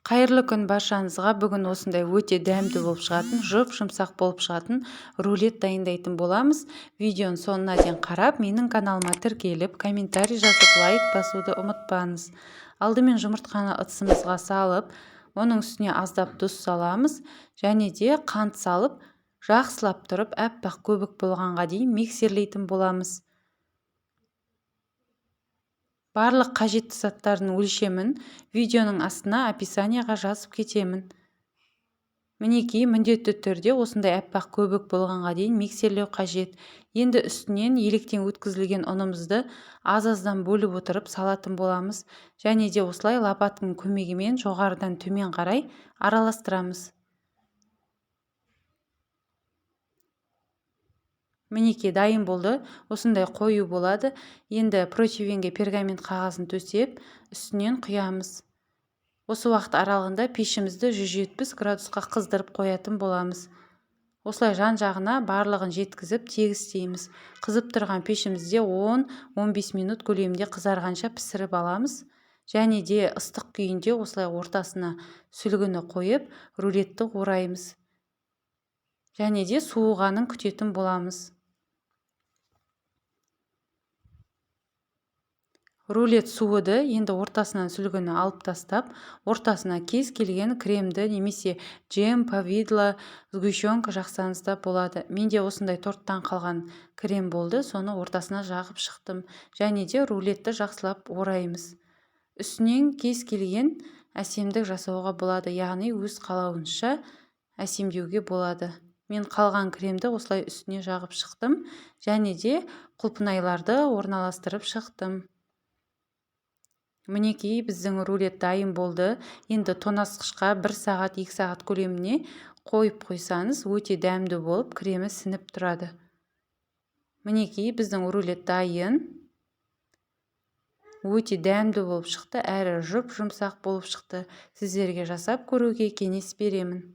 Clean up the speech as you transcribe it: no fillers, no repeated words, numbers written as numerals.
Қайырлы күн баршаңызға. Бүгін осындай өте дәмді болып шығатын, жұмсақ болып шығатын рулет дайындайтын боламыз. Видеоның соңына дейін қарап, менің каналыма тіркеліп, комментарий жазып, лайк басуды ұмытпаңыз. Алдымен жұмыртқаны ыдысымызға салып, оның үстіне аздап тұз саламыз, және де қант салып, жақсылап тұрып, әппақ көбік болғанға дейін миксерлейтін боламыз. Барлық қажетті заттардың өлшемін видеоның астына описанияға жазып кетемін. Мінекей, міндетті түрде осындай әппақ көбік болғанға дейін миксерлеу қажет. Енді үстінен електен өткізілген ұнымызды аз-аздан бөліп отырып салатын боламыз. Және де осылай лопатканың көмегімен жоғарыдан төмен қарай араластырамыз. Мінекей, дайын болды. Осындай қою болады. Енді противенге пергамент қағазын төсеп, үстінен құямыз. Осы уақыт аралығында пешімізді 170 градусқа қыздырып қоятын боламыз. Осылай жан-жағына барлығын жеткізіп тегістейміз. Қызып тұрған пешімізде 10-15 минут көлемінде қызарғанша пісіріп аламыз. Және де ыстық күйінде осылай ортасына сүлгіні қойып, рулетті ораймыз. Және де суығанын күтетін боламыз. Рулет суыды. Енді ортасынан сүлгіні алып тастап, ортасына кез келген кремді немесе джем, повидло, сгущенка жақсаңыз да болады. Менде осындай торттан қалған крем болды, соны ортасына жағып шықтым. Және де рулетті жақсылап ораймыз. Үстінен кез келген әсемдік жасауға болады, яғни өз қалауынша әсемдеуге болады. Мен қалған кремді осылай үстіне жағып шықтым, және де құлпынайларды орналастырып шықтым. Мінекей, біздің рулет дайын болды. Енді тоңазытқышқа 1 сағат, 2 сағат көлеміне қойып қойсаңыз, өте дәмді болып, кремі сініп тұрады. Мінекей, біздің рулет дайын. Өте дәмді болып шықты, әрі жұмсақ болып шықты. Сіздерге жасап көруге кеңес беремін.